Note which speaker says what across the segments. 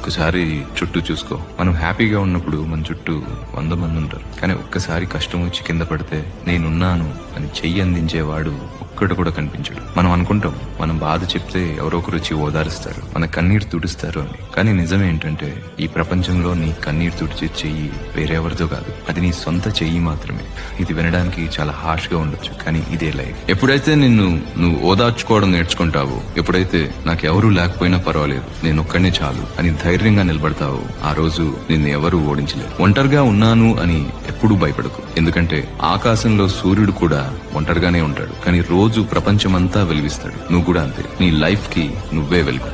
Speaker 1: ఒక్కసారి చుట్టూ చూసుకో. మనం హ్యాపీగా ఉన్నప్పుడు మన చుట్టూ 100 మంది ఉంటారు. కానీ ఒక్కసారి కష్టం వచ్చి కింద పడితే నేనున్నాను అని చెయ్యి అందించేవాడు ఒక్కడు కూడా కనిపించడు. మనం అనుకుంటాం మనం బాధ చెప్తే ఎవరో ఒకరు వచ్చి ఓదారుస్తారు, మన కన్నీరు తుడుస్తారు అని. కానీ నిజమేంటంటే ఈ ప్రపంచంలో నీ కన్నీరు తుడిచే చెయ్యి వేరెవరిదో కాదు, అది నీ సొంత చెయ్యి మాత్రమే. ఇది వినడానికి చాలా హార్ష్ గా ఉండొచ్చు, కానీ ఇదే లైఫ్. ఎప్పుడైతే నువ్వు ఓదార్చుకోవడం నేర్చుకుంటావో, ఎప్పుడైతే నాకెవరూ లేకపోయినా పర్వాలేదు నేను ఒక్కడనే చాలు అని ధైర్యంగా నిలబడతావో, ఆ రోజు నిన్ను ఎవరూ ఓడించలేరు. ఒంటరిగా ఉన్నాను అని ఎప్పుడూ భయపడకు, ఎందుకంటే ఆకాశంలో సూర్యుడు కూడా ఒంటరిగానే ఉంటాడు, కానీ రోజు ప్రపంచమంతా వెలిగిస్తాడు. నువ్వు కూడా అంతే, నీ లైఫ్ కి నువ్వే వెలుగు.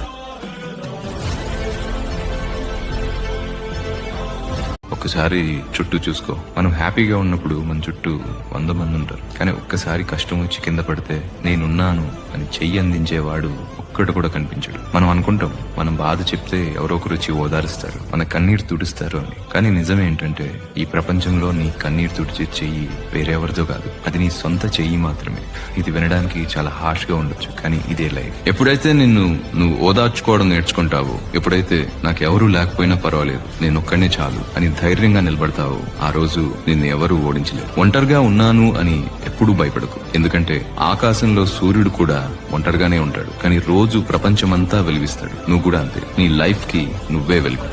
Speaker 1: ఒక్కసారి చుట్టూ చూసుకో. మనం హ్యాపీగా ఉన్నప్పుడు మన చుట్టూ 100 మంది ఉంటారు. కానీ ఒక్కసారి కష్టం వచ్చి కింద పడితే నేనున్నాను అని చెయ్యి అందించేవాడు ఒక్కడు కూడా కనిపించడు. మనం అనుకుంటాం మనం బాధ చెప్తే ఎవరో ఒకరు వచ్చి ఓదారుస్తారు, మన కన్నీరు తుడుస్తారు అని. కానీ నిజమేంటంటే ఈ ప్రపంచంలో నీ కన్నీరు తుడిచే చెయ్యి వేరెవరిదో కాదు, అది నీ సొంత చెయ్యి మాత్రమే. ఇది వినడానికి చాలా హార్ష్ గా ఉండొచ్చు, కానీ ఇదే లైఫ్. ఎప్పుడైతే నువ్వు ఓదార్చుకోవడం నేర్చుకుంటావో, ఎప్పుడైతే నాకెవరూ లేకపోయినా పర్వాలేదు నేను ఒక్కడనే చాలు అని ధైర్యంగా నిలబడతావో, ఆ రోజు నిన్ను ఎవరూ ఓడించలేరు. ఒంటరిగా ఉన్నాను అని ఎప్పుడూ భయపడకు, ఎందుకంటే ఆకాశంలో సూర్యుడు కూడా ఒంటరిగానే ఉంటాడు, కానీ రోజు ప్రపంచమంతా వెలిగిస్తాడు. నువ్వు కూడా అంతే, నీ లైఫ్ కి నువ్వే వెలుగు.